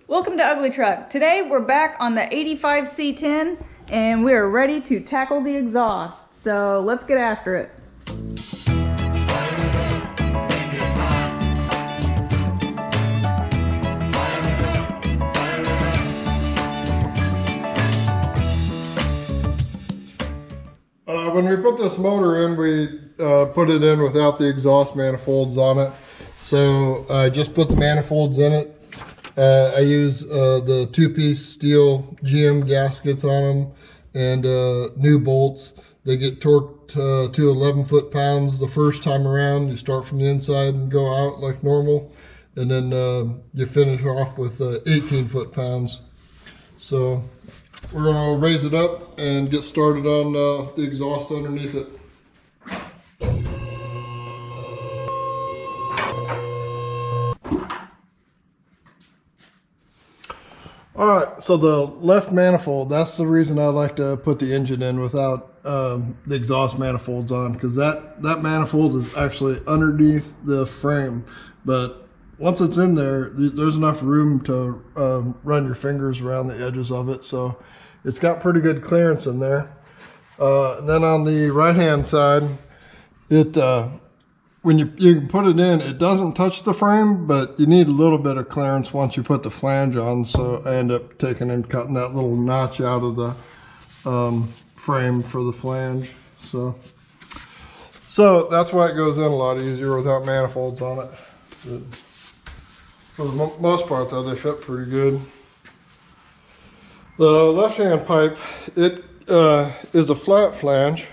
Welcome to Ugly Truck. Today we're back on the 85 C10 and we're ready to tackle the exhaust. So let's get after it. When we put this motor in, we put it in without the exhaust manifolds on it. So I just put the manifolds in it. I use the two-piece steel GM gaskets on them and new bolts. They get torqued to 11 foot-pounds the first time around. You start from the inside and go out like normal, and then you finish off with 18 foot-pounds. So we're going to raise it up and get started on the exhaust underneath it. Alright, so the left manifold, that's the reason I like to put the engine in without the exhaust manifolds on, because that manifold is actually underneath the frame. But once it's in there, there's enough room to run your fingers around the edges of it, so it's got pretty good clearance in there. And then on the right hand side, when you can put it in, it doesn't touch the frame, but you need a little bit of clearance once you put the flange on. So I end up taking and cutting that little notch out of the frame for the flange. So that's why it goes in a lot easier without manifolds on it. But for the most part though, they fit pretty good. The left hand pipe, it is a flat flange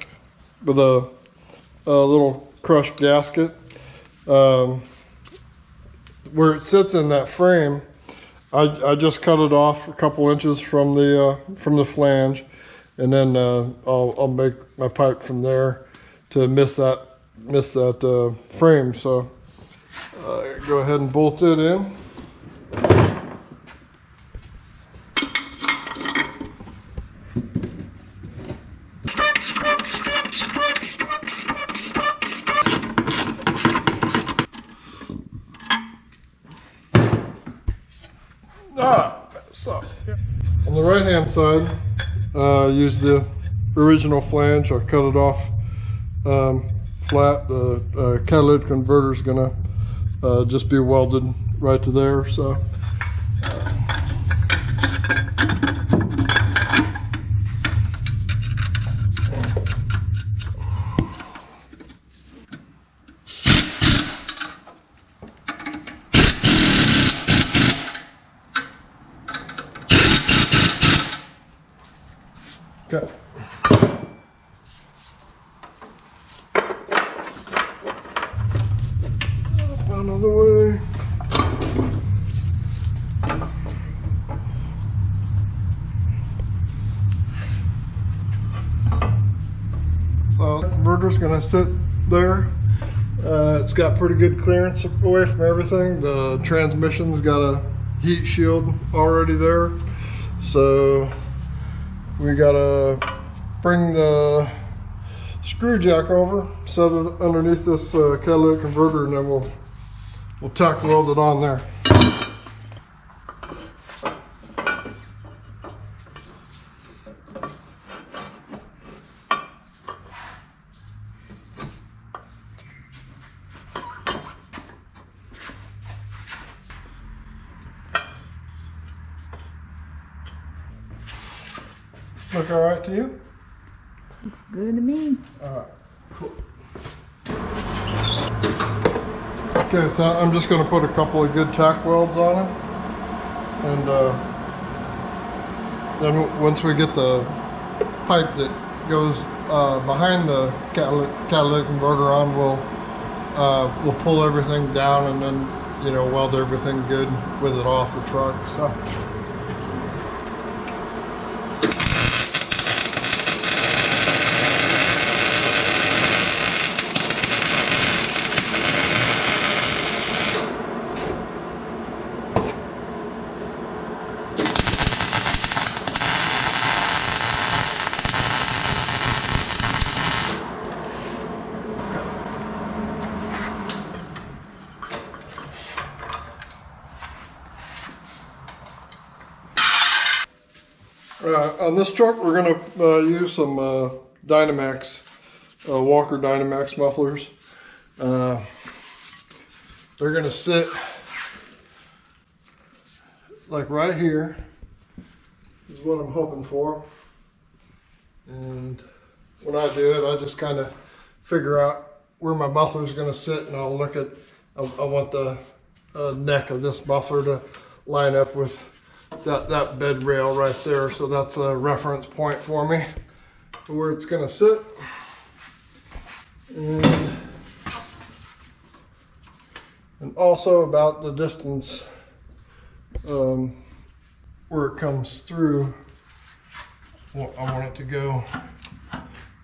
with a little crushed gasket. Where it sits in that frame, I just cut it off a couple inches from the flange, and then I'll make my pipe from there to miss that frame. So go ahead and bolt it in. So on the right hand side, use the original flange. I cut it off flat. The catalytic converter is gonna just be welded right to there. So okay. Another way. So the converter's gonna sit there. It's got pretty good clearance away from everything. The transmission's got a heat shield already there. So we gotta bring the screw jack over, set it underneath this catalytic converter, and then we'll tack weld it on there. Look all right to you? Looks good to me. All right, cool. Okay, so I'm just going to put a couple of good tack welds on it, and then once we get the pipe that goes behind the catalytic converter on, we'll pull everything down and then weld everything good with it off the truck. So. On this truck, we're going to use some Dynamax, Walker Dynamax mufflers. They're going to sit like right here, is what I'm hoping for. And when I do it, I just kind of figure out where my muffler is going to sit, and I'll look at, I want the neck of this muffler to line up with that bed rail right there, so that's a reference point for me for where it's going to sit. And also about the distance where it comes through. Well, I want it to go,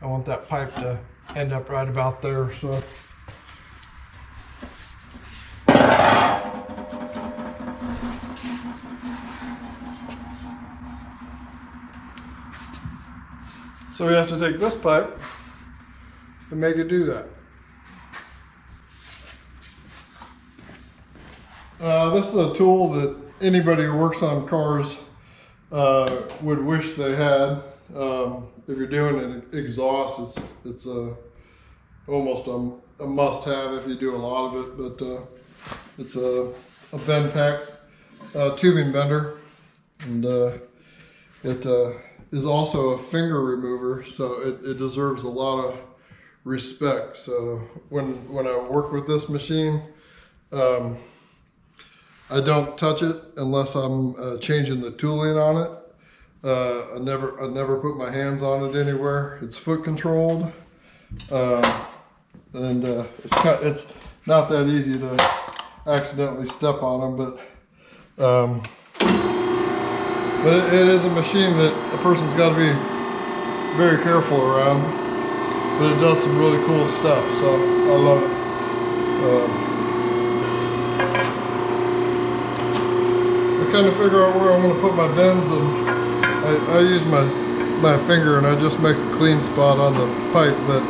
I want that pipe to end up right about there. So we have to take this pipe to make it do that. This is a tool that anybody who works on cars would wish they had. If you're doing an exhaust, it's almost a must-have if you do a lot of it. But it's a bendpak tubing bender, and it is also a finger remover, so it deserves a lot of respect. So when I work with this machine, I don't touch it unless I'm changing the tooling on it. I never put my hands on it anywhere. It's foot controlled, and it's not that easy to accidentally step on them, but it is a machine that a person's got to be very careful around. But it does some really cool stuff, so I love it. I kind of figure out where I'm going to put my bends, and I use my finger, and I just make a clean spot on the pipe. But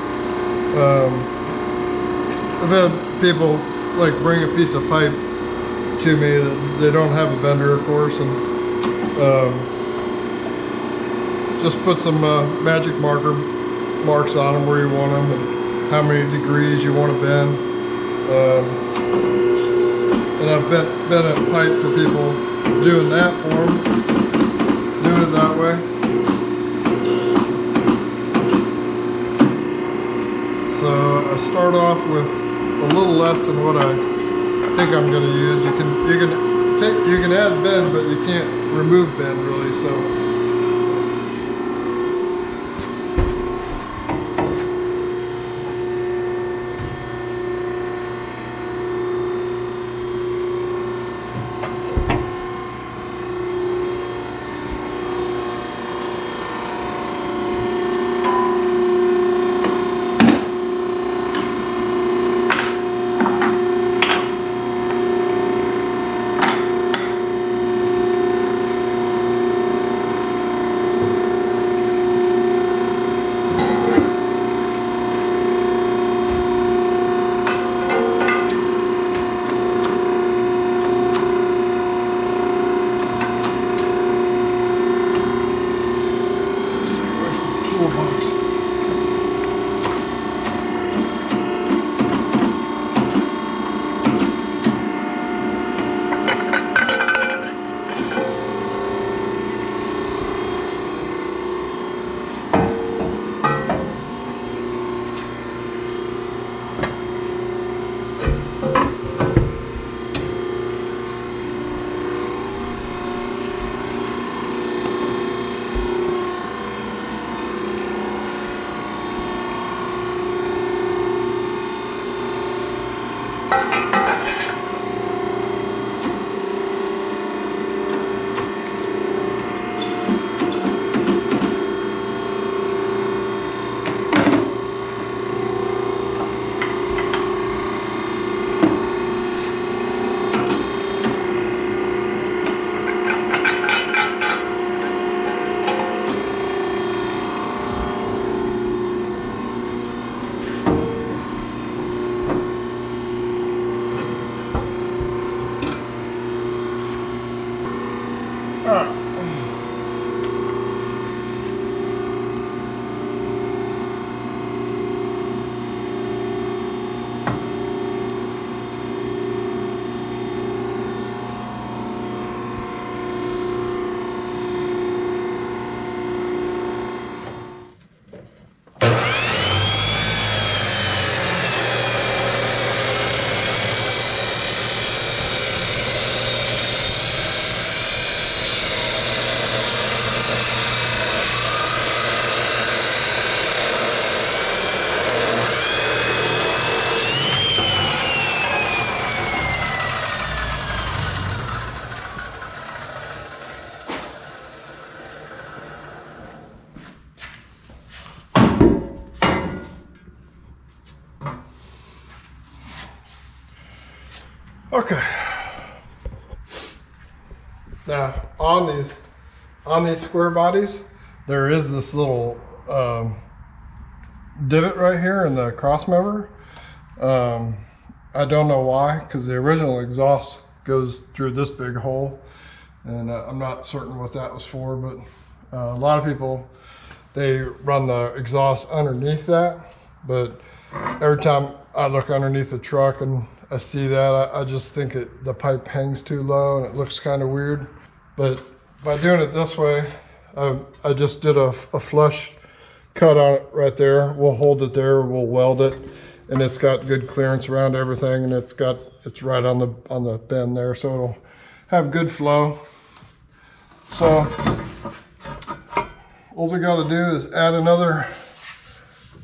I've had people like bring a piece of pipe to me that they don't have a bender, of course, and just put some magic marks on them where you want them and how many degrees you want to bend. And I've bent a pipe for people doing that for them, doing it that way. So I start off with a little less than what I think I'm going to use. You can add bend, but you can't remove bend really. So. Okay. Now on these square bodies, there is this little divot right here in the cross member. I don't know why, because the original exhaust goes through this big hole, and I'm not certain what that was for, but a lot of people, they run the exhaust underneath that, but every time I look underneath the truck and I see that, I just think the pipe hangs too low and it looks kind of weird. But by doing it this way, I just did a flush cut on it right there. We'll hold it there, we'll weld it, and it's got good clearance around everything, and it's right on the bend there, so it'll have good flow. So all we got to do is add another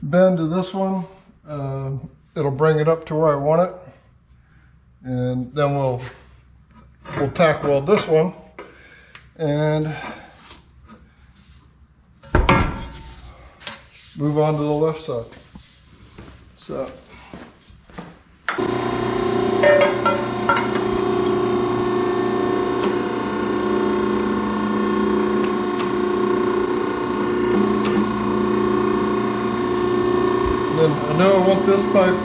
bend to this one. It'll bring it up to where I want it, and then we'll tack weld this one and move on to the left side. So then I know I want this pipe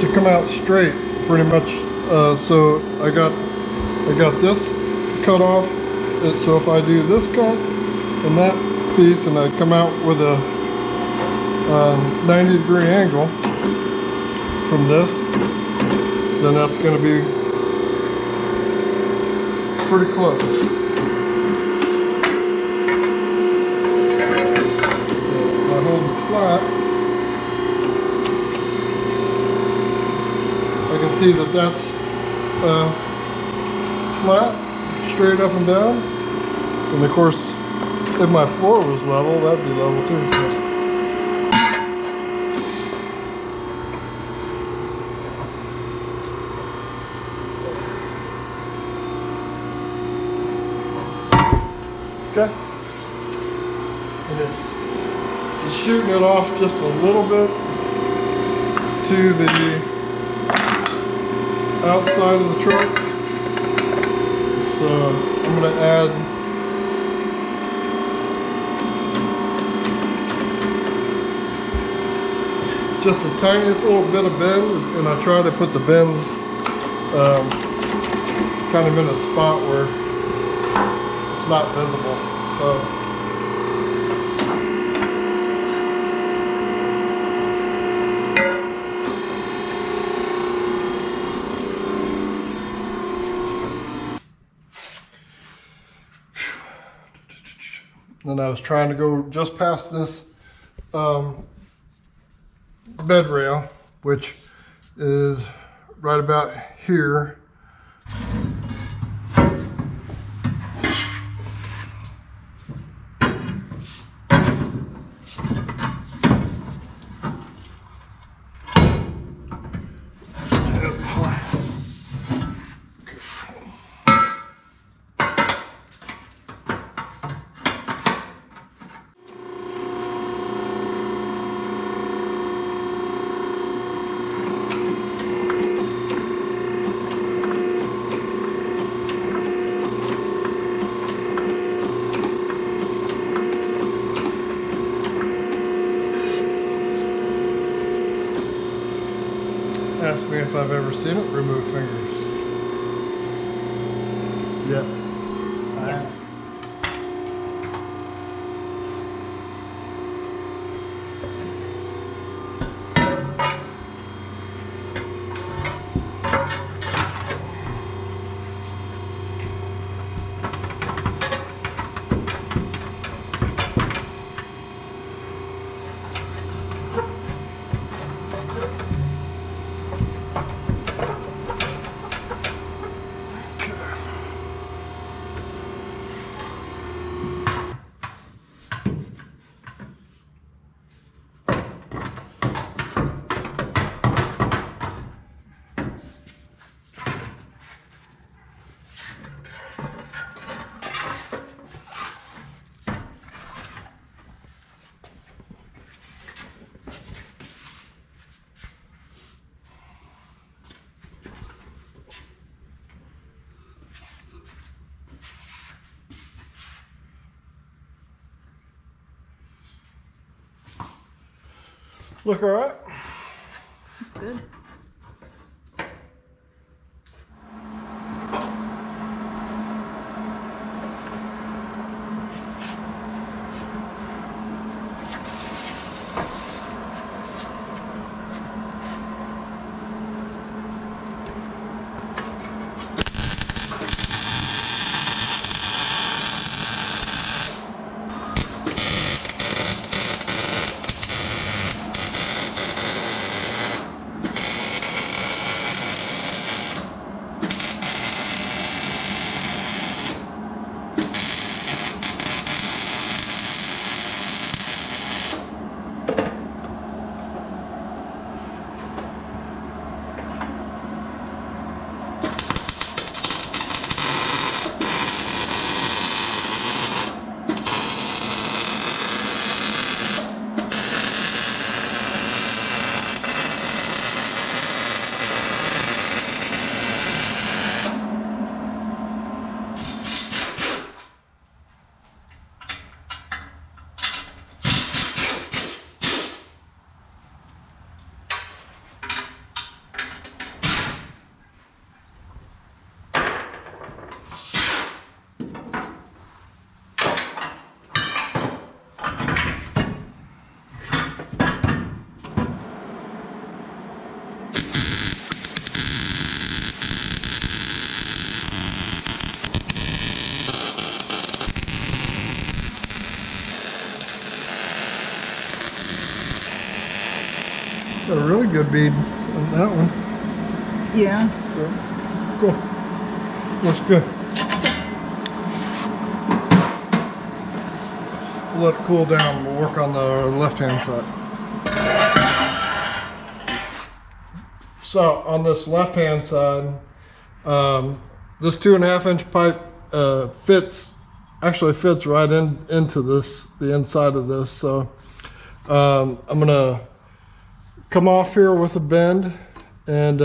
to come out straight pretty much, so I got this cut off. So if I do this cut and that piece, and I come out with a 90-degree angle from this, then that's going to be pretty close. So I hold it flat. I can see that that's flat, straight up and down. And of course, if my floor was level, that'd be level too. So. Okay. And it's shooting it off just a little bit to the outside of the truck. So I'm going to add just the tiniest little bit of bend, and I try to put the bend kind of in a spot where it's not visible. So then I was trying to go just past this bed rail, which is right about here. Ask me if I've ever seen it remove fingers. Yes, I have. Look all right. That's good. Got a really good bead on that one. Yeah. Cool. Looks good. We'll let it cool down. We'll work on the left-hand side. So on this left-hand side, this 2.5 inch pipe fits right into the inside of this. So I'm gonna come off here with a bend and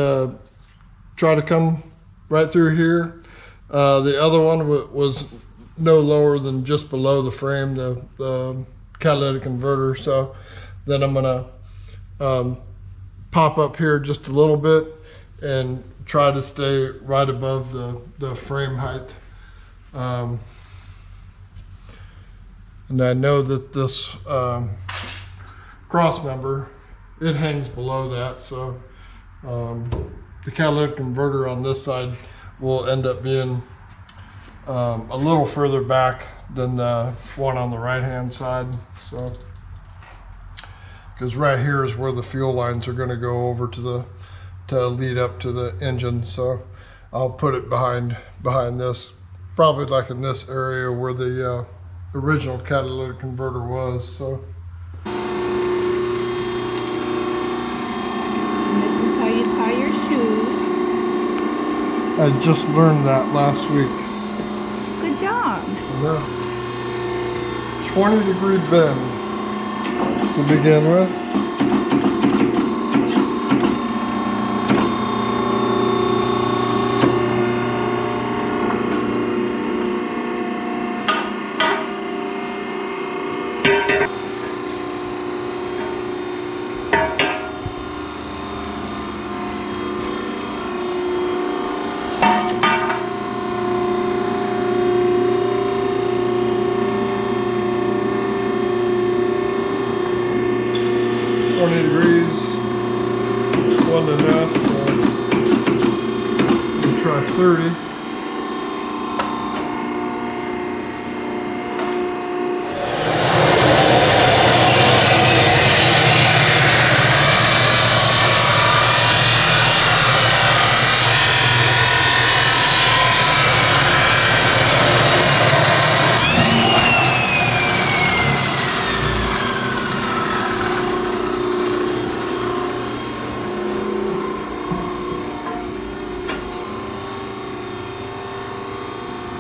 try to come right through here. The other one was no lower than just below the frame, the catalytic converter. So then I'm gonna pop up here just a little bit and try to stay right above the frame height. And I know that this cross member, it hangs below that, so the catalytic converter on this side will end up being a little further back than the one on the right hand side. So, because right here is where the fuel lines are going to go over to lead up to the engine. So I'll put it behind this, probably like in this area where the original catalytic converter was. So. I just learned that last week. Good job. Yeah. 20-degree bend to begin with. Degrees, 1.5, so we'll try 30.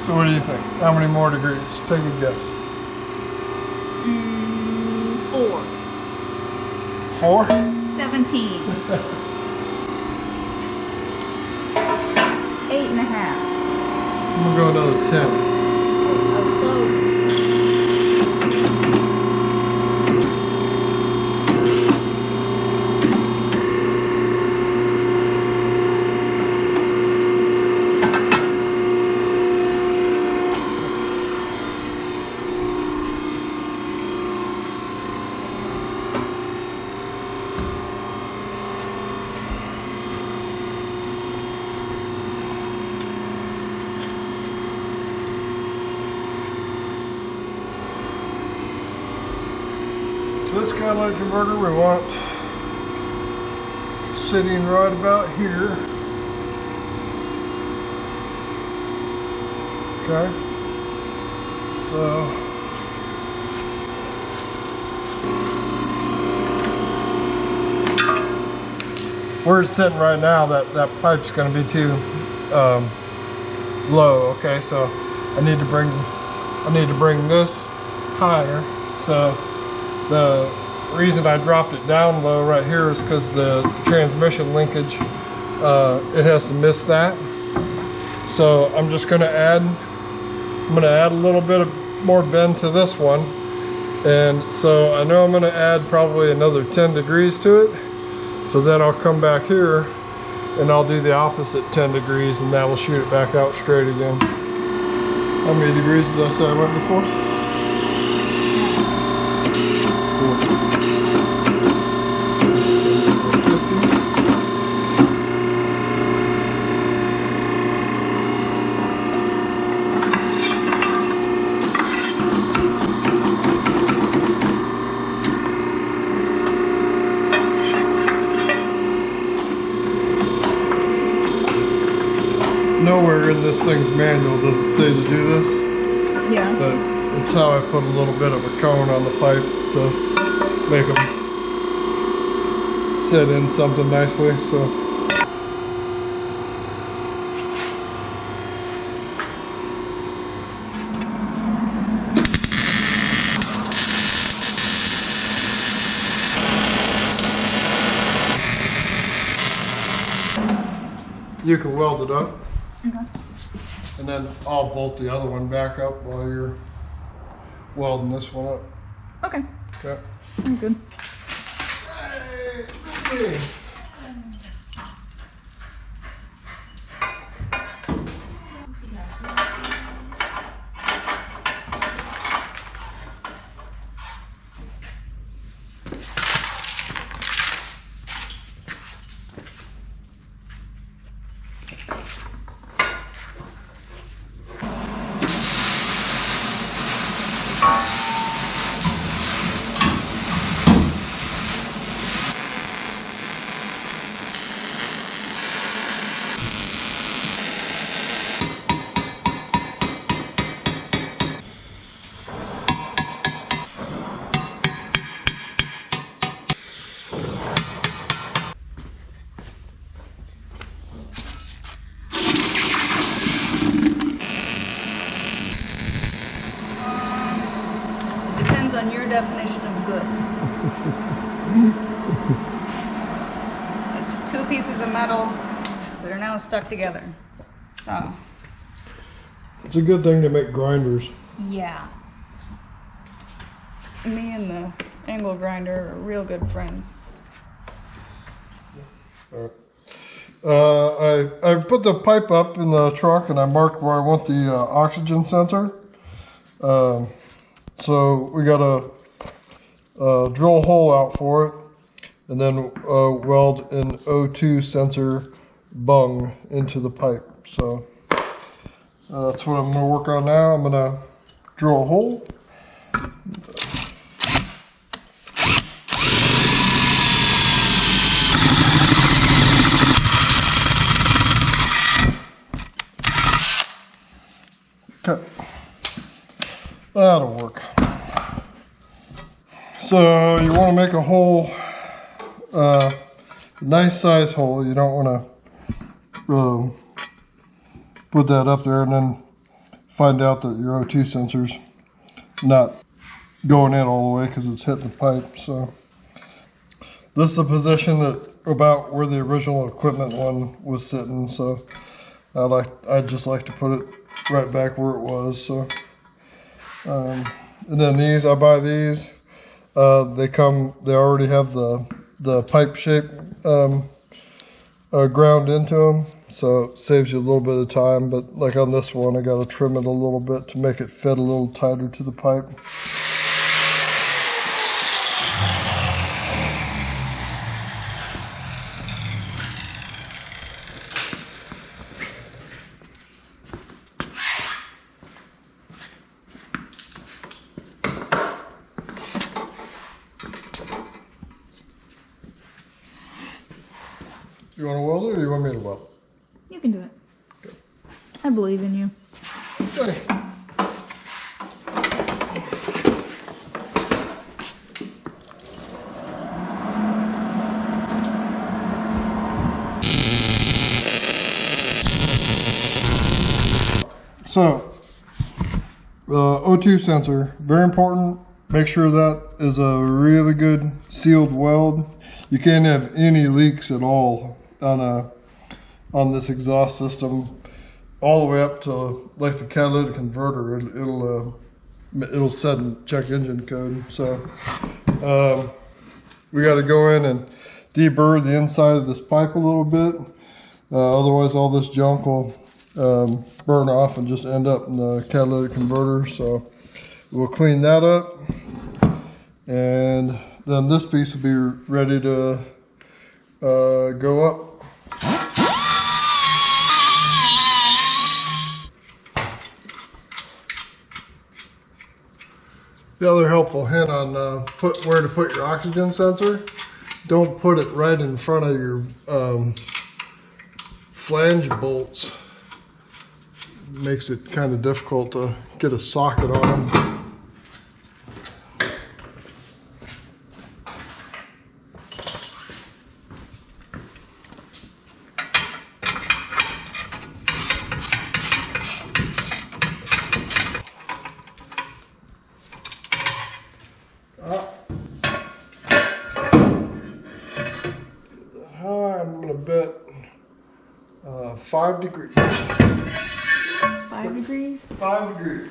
So what do you think? How many more degrees? Take a guess. 4. 4? 17. 8.5. I'm gonna go another 10. That was close. this catalytic converter we want sitting right about here. Okay. So where it's sitting right now, that pipe's going to be too low. Okay, so I need to bring this higher. So the reason I dropped it down low right here is because the transmission linkage, it has to miss that. So I'm just going to add a little bit of more bend to this one, and so I know I'm going to add probably another 10 degrees to it. So then I'll come back here and I'll do the opposite 10 degrees, and that will shoot it back out straight again. How many degrees did I say I went before? 50. Nowhere in this thing's manual does it say to do this. Yeah. But it's how I put a little bit of a cone on the pipe to make them sit in something nicely. So. You can weld it up. Okay. And then I'll bolt the other one back up while you're welding this one up. Okay. Okay. I'm good. Hey, Depends on your definition of good. It's two pieces of metal that are now stuck together. So. it's a good thing to make grinders. Yeah. Me and the angle grinder are real good friends. I put the pipe up in the truck and I marked where I want the oxygen sensor. So we got to drill a hole out for it and then weld an O2 sensor bung into the pipe. So that's what I'm going to work on now. I'm going to drill a hole. Okay, that'll work. So you want to make a hole, nice size hole. You don't want to put that up there and then find out that your O2 sensor's not going in all the way because it's hitting the pipe. So this is a position that about where the original equipment one was sitting. So I'd just like to put it right back where it was. So and then these, I buy these. They already have the pipe shape ground into them, so it saves you a little bit of time. But like on this one, I got to trim it a little bit to make it fit a little tighter to the pipe. You want to weld it or you want me to weld You can do it. Okay. I believe in you. it? Okay. So, the O2 sensor, very important. Make sure that is a really good sealed weld. You can't have any leaks at all on this exhaust system, all the way up to like the catalytic converter. It'll set and check engine code. So we got to go in and deburr the inside of this pipe a little bit. Otherwise, all this junk will burn off and just end up in the catalytic converter. So we'll clean that up, and then this piece will be ready to go up. The other helpful hint on where to put your oxygen sensor: don't put it right in front of your flange bolts. Makes it kind of difficult to get a socket on them. I'm gonna bet 5 degrees. 5 degrees? 5 degrees.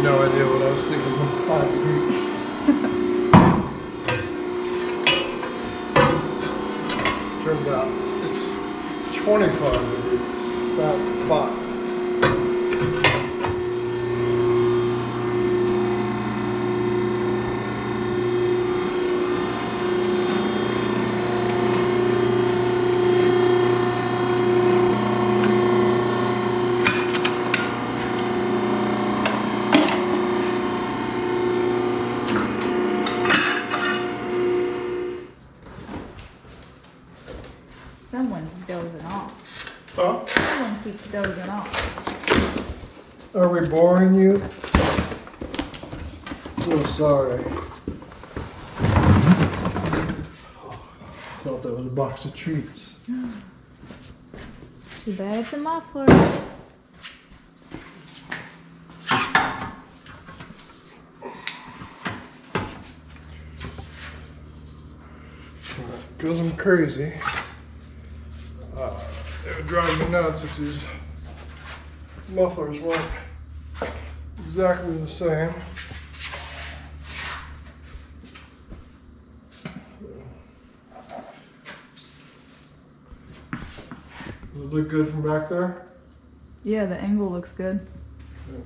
No idea what I was thinking of 5 degrees. Turns out it's 25 degrees. About 5. Someone's dozing off. Huh? Someone keeps dozing off. Are we boring you? So sorry. Thought that was a box of treats. Too bad it's a muffler. Because I'm crazy. It would drive me nuts if these mufflers weren't exactly the same. Does it look good from back there? Yeah, the angle looks good. Yeah.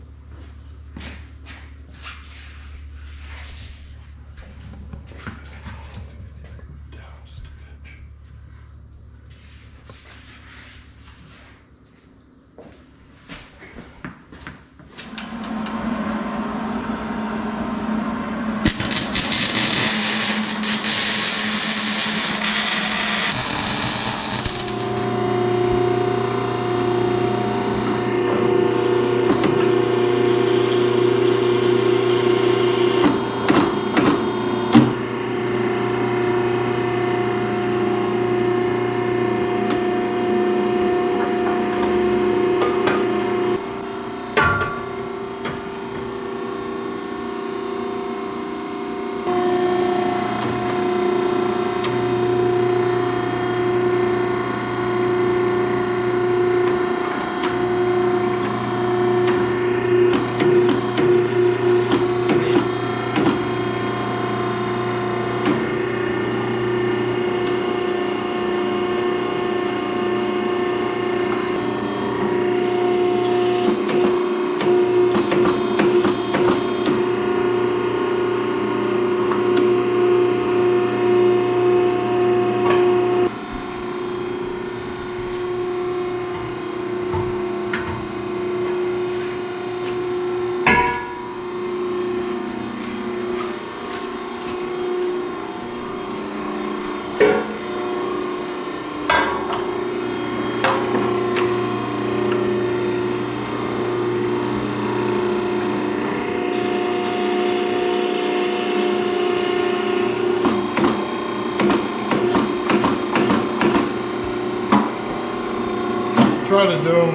try to do them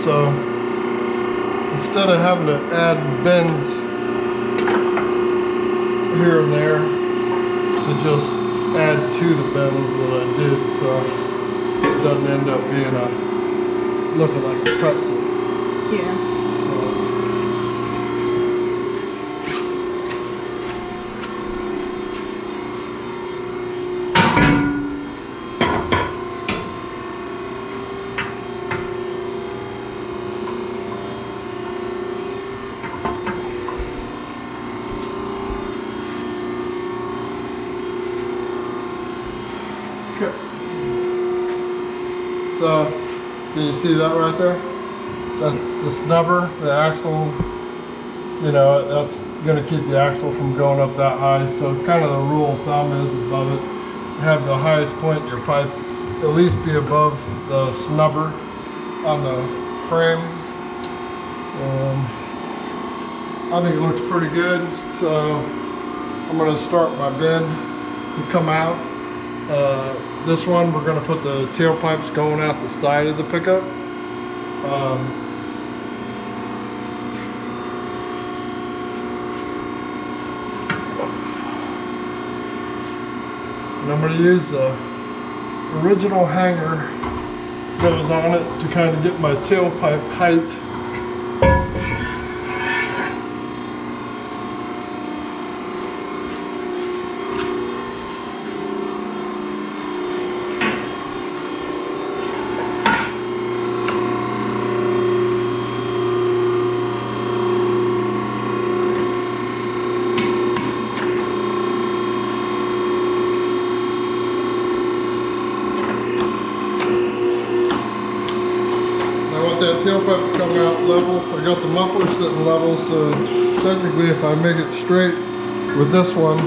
so instead of having to add bends here and there, to just add to the bends that I did, so it doesn't end up being looking like a pretzel. Yeah. So, can you see that right there? That's the snubber, the axle, you know, that's going to keep the axle from going up that high. So kind of the rule of thumb is above it, have the highest point in your pipe at least be above the snubber on the frame. I think it looks pretty good. So I'm going to start my bend to come out. This one, we're going to put the tailpipes going out the side of the pickup. And I'm going to use the original hanger that was on it to kind of get my tailpipe height. That tailpipe to come out level. I got the muffler sitting level, so technically if I make it straight with this one,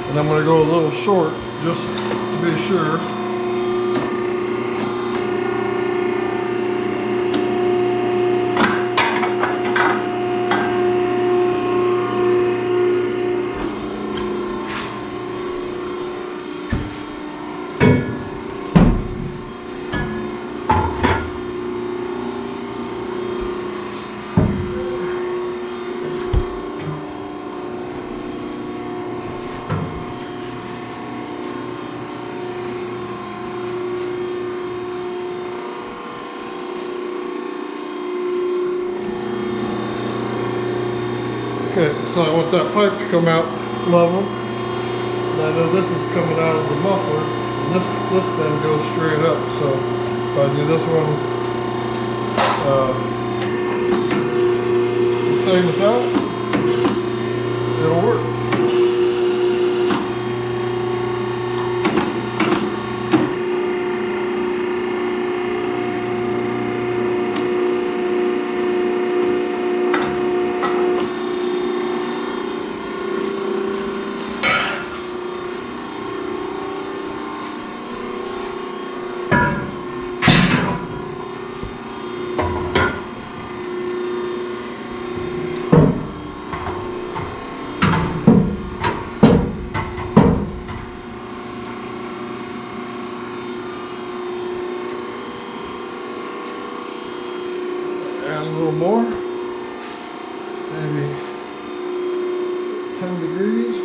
and I'm going to go a little short just to be sure. Okay, so I want that pipe to come out level. And I know this is coming out of the muffler, and this then goes straight up. So if I do this one the same as that, it'll work. Add a little more, maybe 10 degrees.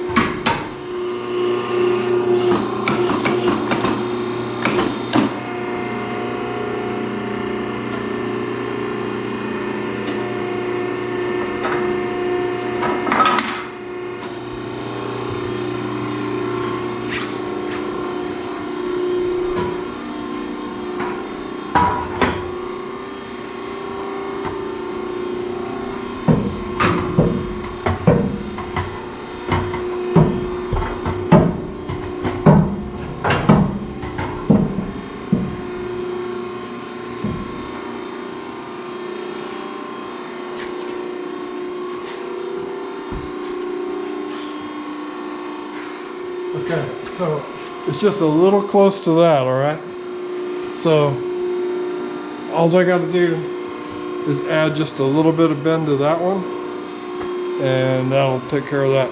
Okay, so it's just a little close to that, all right? So all I got to do is add just a little bit of bend to that one, and that'll take care of that.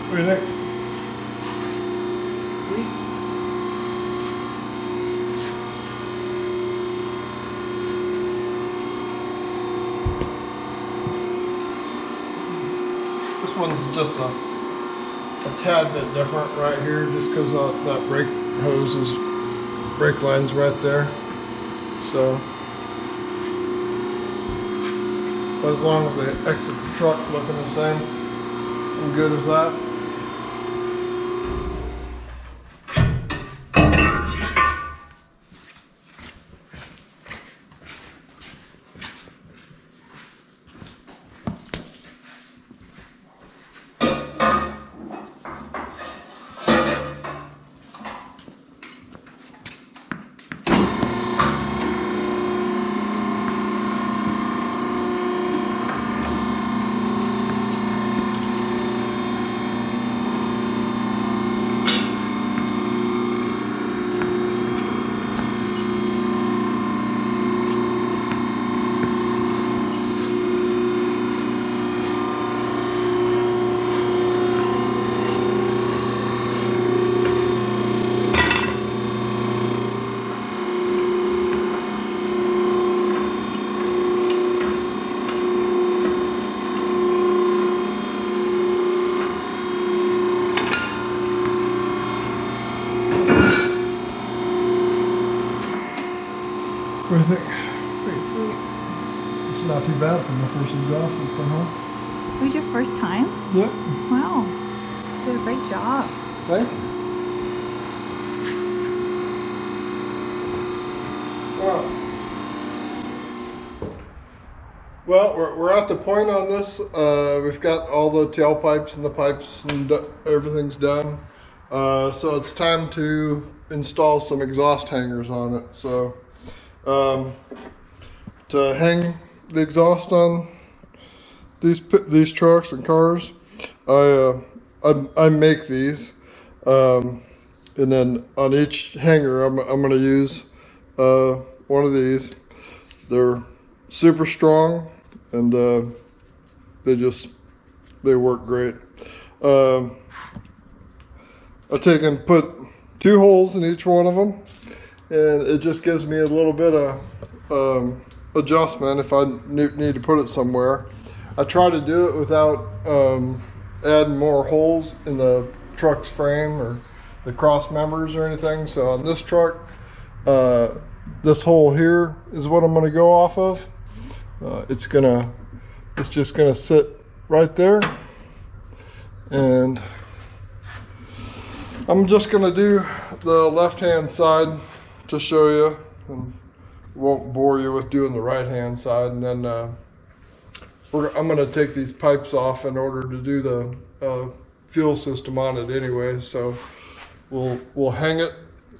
What do you think? Sweet. This one's just a tad bit different right here, just because that brake hose is, brake line's right there. So, but as long as they exit the truck looking the same, I'm good with that. What do you think? Pretty sweet. It's not too bad for my first exhaust system, huh? It was your first time? Yep. Wow. You did a great job. Thank you. Well, we're at the point on this. We've got all the tailpipes and the pipes and everything's done. So it's time to install some exhaust hangers on it. So to hang the exhaust on these trucks and cars, I make these, and then on each hanger I'm going to use one of these. They're super strong, and they work great. I take and put 2 holes in each one of them, and it just gives me a little bit of adjustment if I need to put it somewhere. I try to do it without adding more holes in the truck's frame or the cross members or anything. So on this truck, this hole here is what I'm going to go off of. It's just gonna sit right there, and I'm just gonna do the left-hand side to show you, and won't bore you with doing the right-hand side, and then I'm going to take these pipes off in order to do the fuel system on it anyway. So we'll hang it,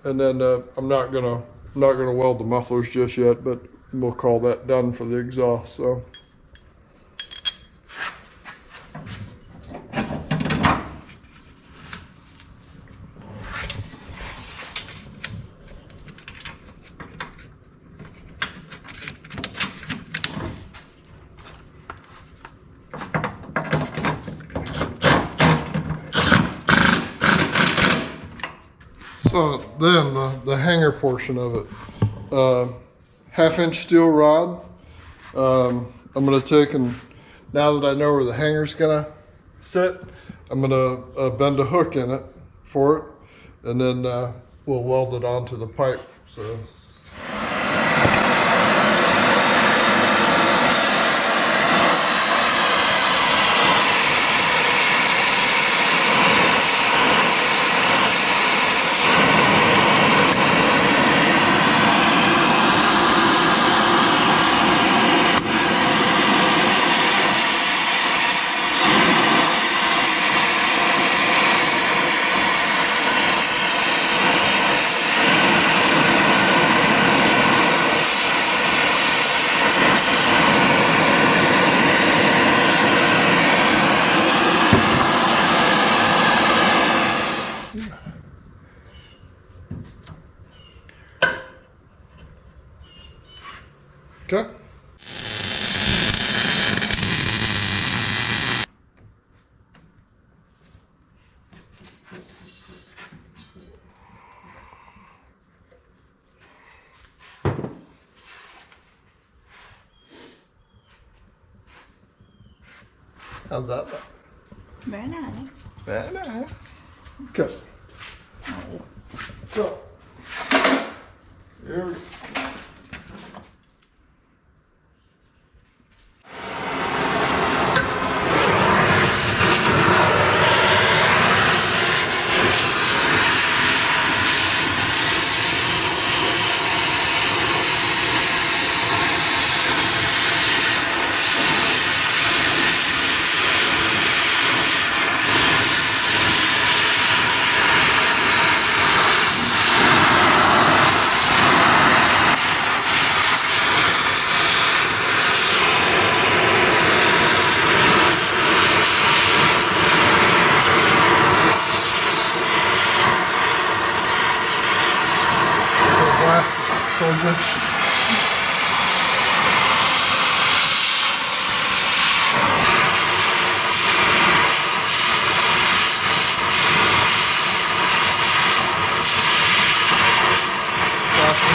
and then I'm not gonna weld the mufflers just yet, but we'll call that done for the exhaust. So. So then the hanger portion of it, 1/2 inch steel rod. I'm going to take, and now that I know where the hanger's going to sit, I'm going to bend a hook in it for it, and then we'll weld it onto the pipe. So. Okay. How's that look? Very nice. Very nice. Okay. So, here we go.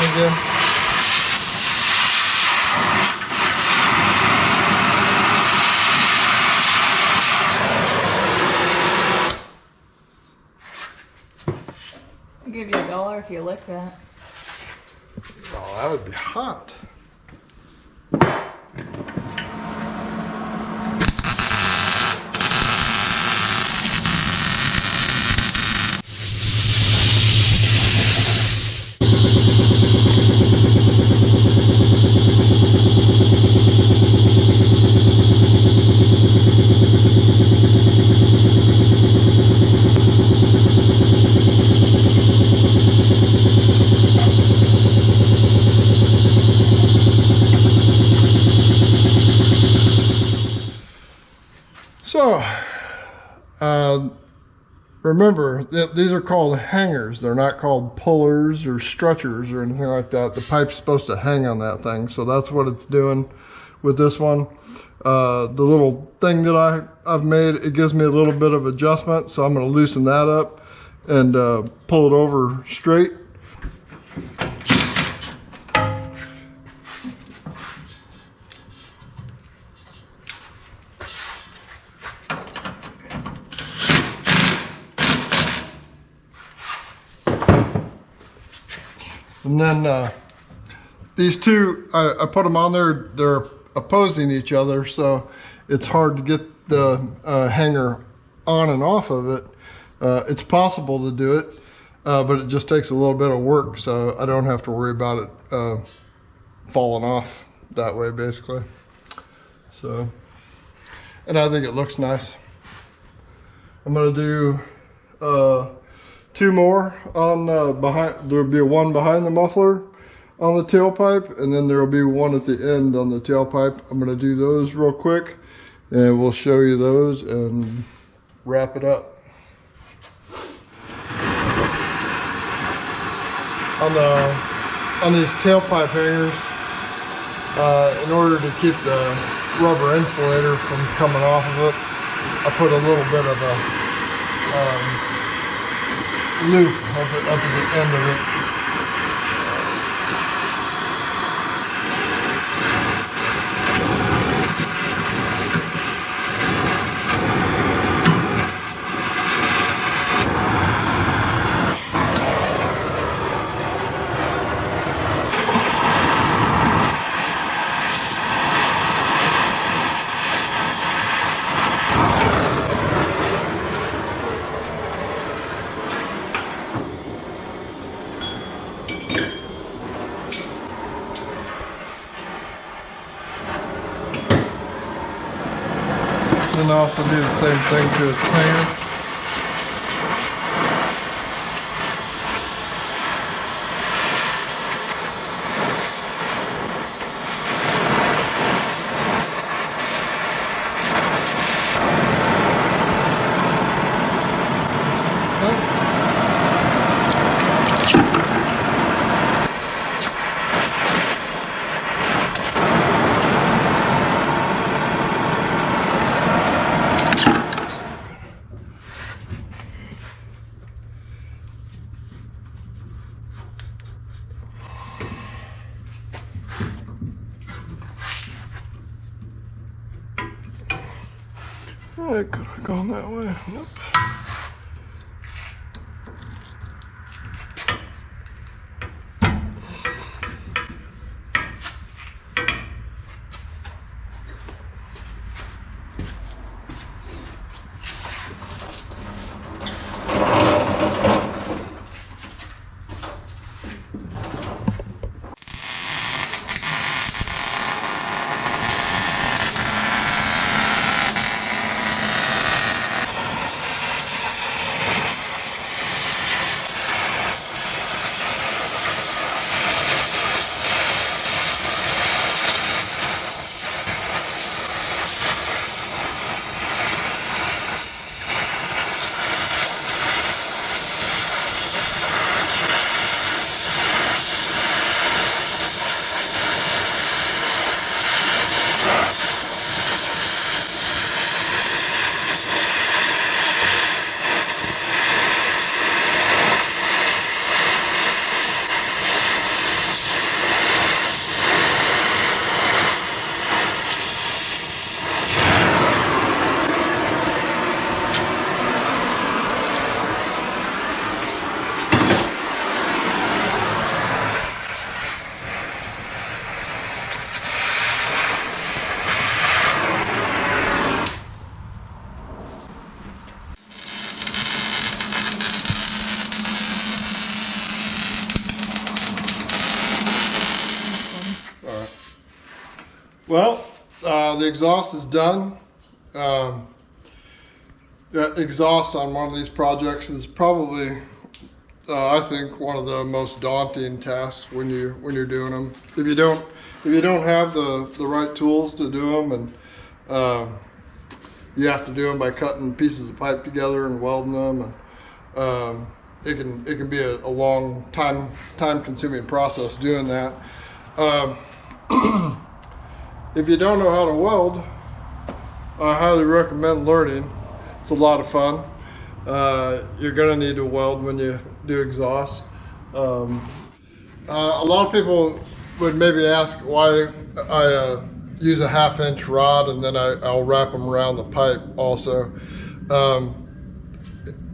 Again. I'll give you $1 if you lick that. Oh, that would be hot. So, remember, these are called hangers. They're not called pullers or stretchers or anything like that. The pipe's supposed to hang on that thing, so that's what it's doing with this one. The little thing that I've made, it gives me a little bit of adjustment, so I'm going to loosen that up and pull it over straight. And then these two, I put them on there, they're opposing each other, so it's hard to get the hanger on and off of it. It's possible to do it, but it just takes a little bit of work, so I don't have to worry about it falling off that way, basically. So and I think it looks nice. I'm gonna do 2 more on behind. There'll be one behind the muffler on the tailpipe, and then there'll be one at the end on the tailpipe. I'm gonna do those real quick, and we'll show you those and wrap it up. On these tailpipe hangers, in order to keep the rubber insulator from coming off of it, I put a little bit of a loop up at the end of it. And also do the same thing to its hanger. It could have gone that way. Nope. Well, the exhaust is done. That exhaust on one of these projects is probably, I think, one of the most daunting tasks when you're doing them. If you don't have the right tools to do them, and you have to do them by cutting pieces of pipe together and welding them, and it can be a long time-consuming process doing that. If you don't know how to weld, I highly recommend learning. It's a lot of fun. You're gonna need to weld when you do exhaust. A lot of people would maybe ask why I use a 1/2-inch rod and then I'll wrap them around the pipe also.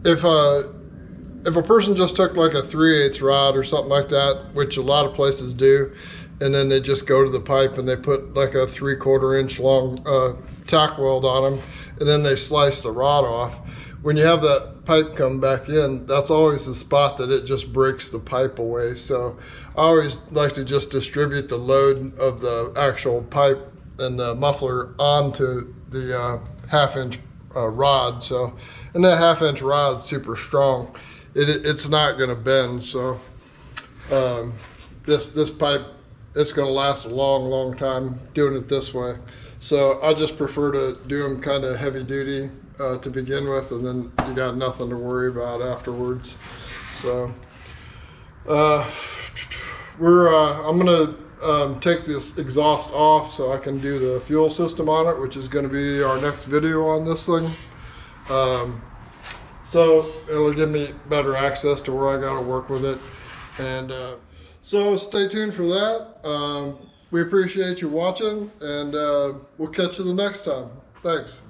If a person just took like a 3/8 rod or something like that, which a lot of places do, and then they just go to the pipe and they put like a 3/4 inch long tack weld on them, and then they slice the rod off. When you have that pipe come back in, that's always the spot that it just breaks the pipe away. So I always like to just distribute the load of the actual pipe and the muffler onto the 1/2 inch rod. So, and that 1/2 inch rod's super strong. It's not going to bend. So this pipe, it's going to last a long time doing it this way. So I just prefer to do them kind of heavy duty to begin with, and then you got nothing to worry about afterwards. So I'm gonna take this exhaust off so I can do the fuel system on it, which is going to be our next video on this thing. So it'll give me better access to where I got to work with it, and so stay tuned for that. We appreciate you watching, and we'll catch you the next time. Thanks.